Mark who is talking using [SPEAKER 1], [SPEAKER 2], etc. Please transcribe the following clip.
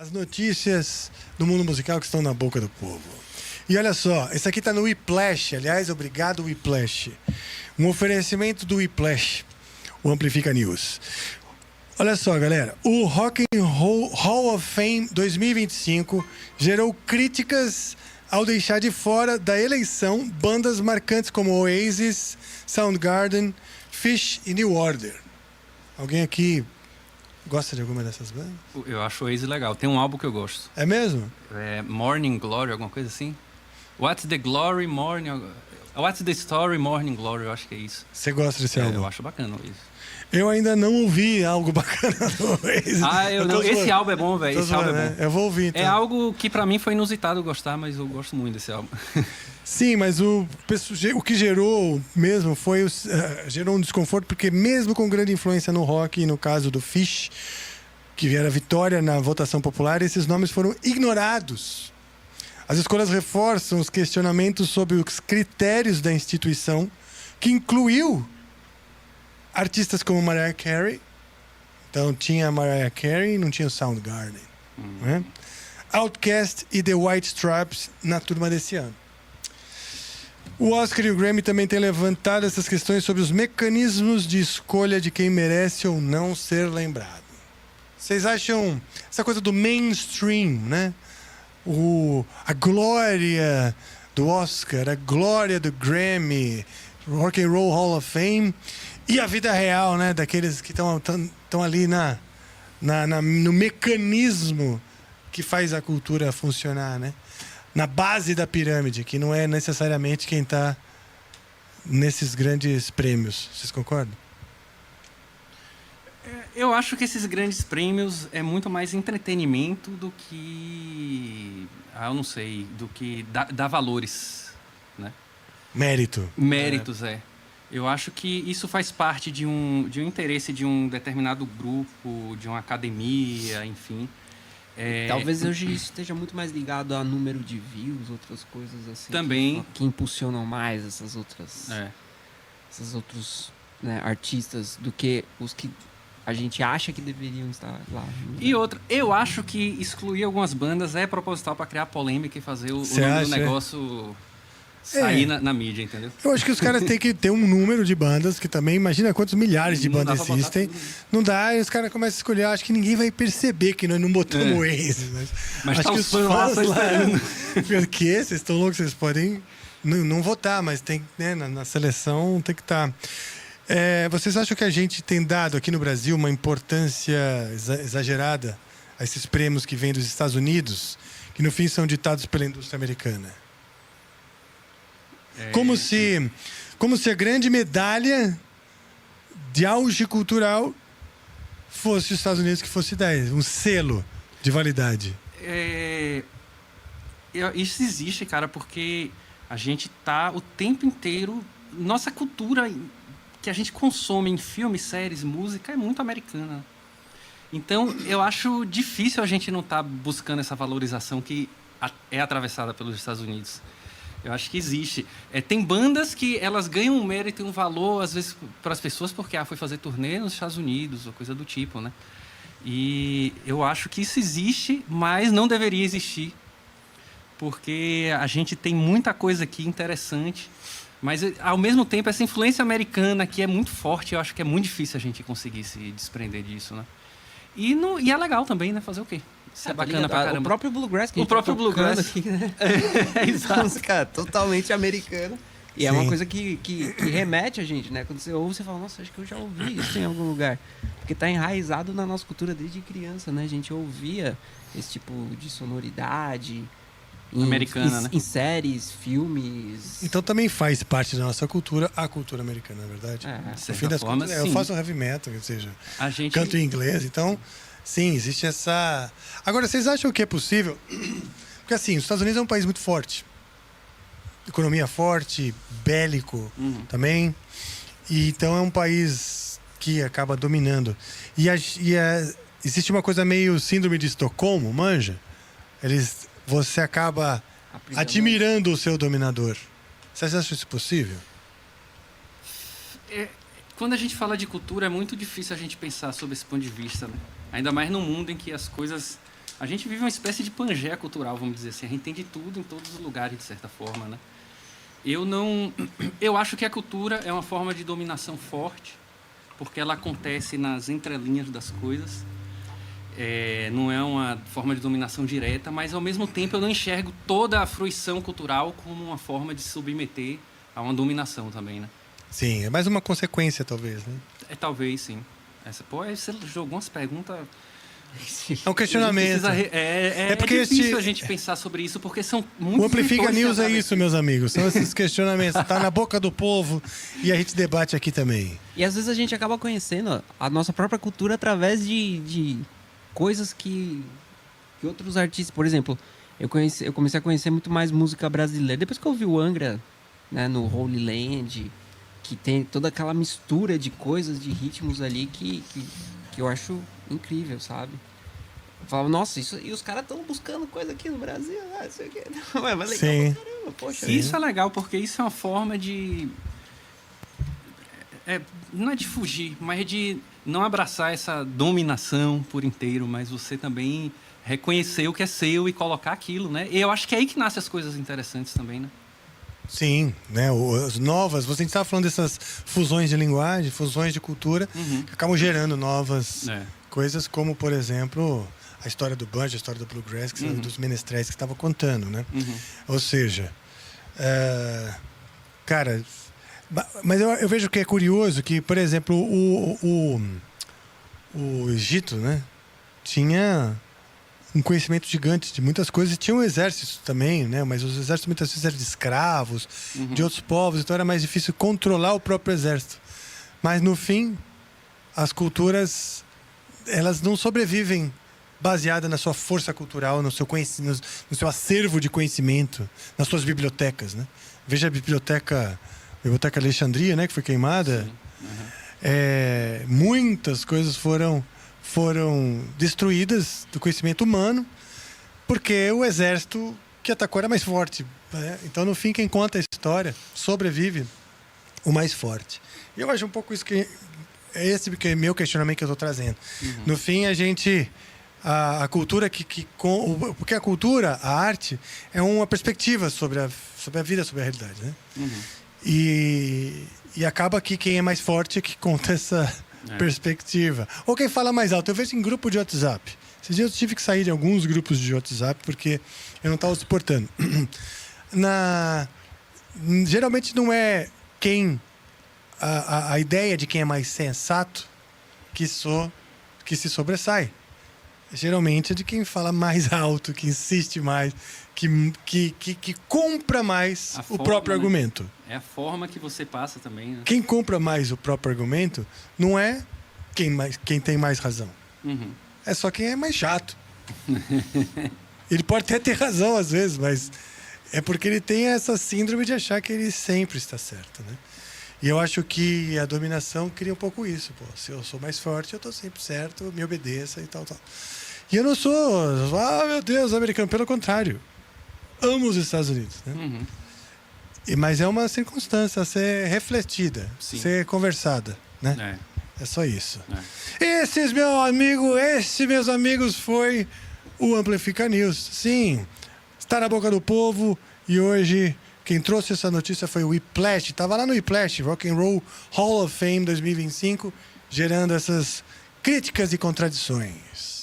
[SPEAKER 1] As notícias do mundo musical que estão na boca do povo. E olha só, esse aqui tá no Whiplash. Aliás, obrigado, Whiplash. Um oferecimento do Whiplash, o Amplifica News. Olha só, galera. O Rock and Roll Hall of Fame 2025 gerou críticas ao deixar de fora da eleição bandas marcantes como Oasis, Soundgarden, Phish e New Order. Alguém aqui gosta de alguma dessas bandas?
[SPEAKER 2] Eu acho o Oasis legal. Tem um álbum que eu gosto.
[SPEAKER 1] É mesmo?
[SPEAKER 2] É Morning Glory, alguma coisa assim. What's the Glory, Morning... What's the Story, Morning Glory, eu acho que é isso.
[SPEAKER 1] Você gosta desse álbum?
[SPEAKER 2] Eu acho bacana o Oasis.
[SPEAKER 1] Eu ainda não ouvi algo bacana do Oasis.
[SPEAKER 2] Esse álbum é bom, velho. Esse álbum é bom.
[SPEAKER 1] Eu vou ouvir, então.
[SPEAKER 2] É algo que pra mim foi inusitado gostar, mas eu gosto muito desse álbum.
[SPEAKER 1] Sim, mas o que gerou mesmo foi... gerou um desconforto, porque mesmo com grande influência no rock, e no caso do Phish, que era vitória na votação popular, esses nomes foram ignorados. As escolhas reforçam os questionamentos sobre os critérios da instituição, que incluiu artistas como Mariah Carey. Então tinha a Mariah Carey e não tinha o Soundgarden. Né? Outkast e The White Stripes na turma desse ano. O Oscar e o Grammy também têm levantado essas questões sobre os mecanismos de escolha de quem merece ou não ser lembrado. Vocês acham essa coisa do mainstream, né? A glória do Oscar, a glória do Grammy, Rock and Roll Hall of Fame e a vida real, né? Daqueles que estão ali no mecanismo que faz a cultura funcionar, né? Na base da pirâmide, que não é necessariamente quem está nesses grandes prêmios. Vocês concordam?
[SPEAKER 2] Eu acho que esses grandes prêmios é muito mais entretenimento do que... eu não sei, do que dá valores, né?
[SPEAKER 1] Méritos,
[SPEAKER 2] é. Eu acho que isso faz parte de um interesse de um determinado grupo, de uma academia, enfim.
[SPEAKER 3] Talvez hoje isso esteja muito mais ligado a número de views, outras coisas assim.
[SPEAKER 2] Também.
[SPEAKER 3] Que impulsionam mais esses outros, né, artistas do que os que a gente acha que deveriam estar lá.
[SPEAKER 2] E outra, eu acho que excluir algumas bandas é proposital para criar polêmica e fazer o nome do negócio sair na mídia, entendeu?
[SPEAKER 1] Eu acho que os caras têm que ter um número de bandas, que também, imagina quantos milhares de bandas existem. Não dá, e os caras começam a escolher. Acho que ninguém vai perceber que nós não botamos o Oasis.
[SPEAKER 2] Mas
[SPEAKER 1] acho
[SPEAKER 2] tá
[SPEAKER 1] que
[SPEAKER 2] os fãs lá só esperando.
[SPEAKER 1] Porque vocês estão loucos, vocês podem não votar, mas tem, né, na seleção tem que estar. Vocês acham que a gente tem dado aqui no Brasil uma importância exagerada a esses prêmios que vêm dos Estados Unidos, que no fim são ditados pela indústria americana? Como se a grande medalha de auge cultural fosse os Estados Unidos, que fosse 10, um selo de validade.
[SPEAKER 2] Isso existe, cara, porque a gente tá o tempo inteiro... Nossa cultura que a gente consome em filmes, séries, música é muito americana. Então, eu acho difícil a gente não estar buscando essa valorização que é atravessada pelos Estados Unidos. Eu acho que existe. Tem bandas que elas ganham um mérito e um valor, às vezes, para as pessoas, porque foi fazer turnê nos Estados Unidos, ou coisa do tipo, né? E eu acho que isso existe, mas não deveria existir, porque a gente tem muita coisa aqui interessante, mas, ao mesmo tempo, essa influência americana aqui é muito forte, eu acho que é muito difícil a gente conseguir se desprender disso, né? E é legal também, né? Fazer o quê? Isso é bacana pra caramba.
[SPEAKER 3] O próprio Bluegrass que a gente
[SPEAKER 2] próprio Bluegrass
[SPEAKER 3] aqui, né?
[SPEAKER 2] Exato.
[SPEAKER 3] Música totalmente americana. E é uma coisa que remete a gente, né? Quando você ouve, você fala, nossa, acho que eu já ouvi isso em algum lugar. Porque tá enraizado na nossa cultura desde criança, né? A gente ouvia esse tipo de sonoridade
[SPEAKER 2] americana, né?
[SPEAKER 3] Em séries, filmes.
[SPEAKER 1] Então também faz parte da nossa cultura a cultura americana, na verdade.
[SPEAKER 2] No fim das contas,
[SPEAKER 1] eu faço heavy metal, ou seja,
[SPEAKER 2] gente...
[SPEAKER 1] canto em inglês, então... Sim, existe essa... Agora, vocês acham que é possível? Porque, assim, os Estados Unidos é um país muito forte. Economia forte, bélico também. E, então, é um país que acaba dominando. Existe uma coisa meio síndrome de Estocolmo, manja? Você acaba admirando o seu dominador. Vocês acham isso possível?
[SPEAKER 2] Quando a gente fala de cultura, é muito difícil a gente pensar sob esse ponto de vista, né? Ainda mais num mundo em que as coisas A gente vive uma espécie de Pangeia cultural, vamos dizer assim. A gente tem de tudo em todos os lugares, de certa forma, né? Eu acho que a cultura é uma forma de dominação forte, porque ela acontece nas entrelinhas das coisas. Não é uma forma de dominação direta, mas ao mesmo tempo eu não enxergo toda a fruição cultural como uma forma de se submeter a uma dominação também, né?
[SPEAKER 1] Sim, é mais uma consequência, talvez, né?
[SPEAKER 2] Talvez, sim. Você jogou umas perguntas...
[SPEAKER 1] É um questionamento.
[SPEAKER 2] É
[SPEAKER 1] porque
[SPEAKER 2] difícil a gente pensar sobre isso, porque são muito...
[SPEAKER 1] O Amplifica News é isso, meus amigos. São esses questionamentos. Tá na boca do povo e a gente debate aqui também.
[SPEAKER 3] E às vezes a gente acaba conhecendo a nossa própria cultura através de coisas que outros artistas... Por exemplo, eu comecei a conhecer muito mais música brasileira. Depois que eu ouvi o Angra, né, no Holy Land, que tem toda aquela mistura de coisas, de ritmos ali que eu acho incrível, sabe? Eu falava, nossa, isso... E os caras estão buscando coisa aqui no Brasil, isso aqui. Mas legal,
[SPEAKER 1] Sim.
[SPEAKER 3] Caramba, poxa.
[SPEAKER 2] Sim. Isso é legal, porque isso é uma forma de... não é de fugir, mas de não abraçar essa dominação por inteiro, mas você também reconhecer o que é seu e colocar aquilo, né? E eu acho que é aí que nascem as coisas interessantes também, né?
[SPEAKER 1] Sim, né? As novas... Você estava falando dessas fusões de linguagem, fusões de cultura, que acabam gerando novas coisas, como, por exemplo, a história do banjo, a história do bluegrass, que são dos menestréis que estava contando, né? Ou seja, cara... Mas eu vejo que é curioso que, por exemplo, o Egito, né? Tinha um conhecimento gigante de muitas coisas. E tinha um exército também, né? Mas os exércitos muitas vezes eram de escravos, de outros povos. Então era mais difícil controlar o próprio exército. Mas, no fim, as culturas, elas não sobrevivem baseadas na sua força cultural, no seu acervo de conhecimento, nas suas bibliotecas, né? Veja a Biblioteca Alexandria, né? Que foi queimada. Muitas coisas foram destruídas do conhecimento humano porque o exército que atacou era mais forte, né? Então, no fim, quem conta a história sobrevive o mais forte. E eu acho um pouco isso que é esse que é meu questionamento que eu estou trazendo. No fim, a cultura porque a cultura, a arte, é uma perspectiva sobre a vida, sobre a realidade, né? E acaba que quem é mais forte é que conta essa perspectiva. Ou quem fala mais alto. Eu vejo em grupo de WhatsApp. Esses dias eu tive que sair de alguns grupos de WhatsApp porque eu não estava suportando. Geralmente não é a ideia de quem é mais sensato que se sobressai. Geralmente é de quem fala mais alto, que insiste mais, que compra mais o próprio argumento.
[SPEAKER 2] É a forma que você passa também, né?
[SPEAKER 1] Quem compra mais o próprio argumento não é quem tem mais razão. É só quem é mais chato. Ele pode até ter razão às vezes, mas é porque ele tem essa síndrome de achar que ele sempre está certo, né? E eu acho que a dominação cria um pouco isso. Pô, se eu sou mais forte, eu estou sempre certo, me obedeça e tal. E eu não sou, meu Deus, americano. Pelo contrário, amo os Estados Unidos, né? Mas é uma circunstância a ser refletida, ser conversada, né? É só isso. Esses, meus amigos, foi o Amplifica News. Sim, está na boca do povo e hoje... Quem trouxe essa notícia foi o Whiplash. Estava lá no Whiplash, Rock and Roll Hall of Fame 2025, gerando essas críticas e contradições.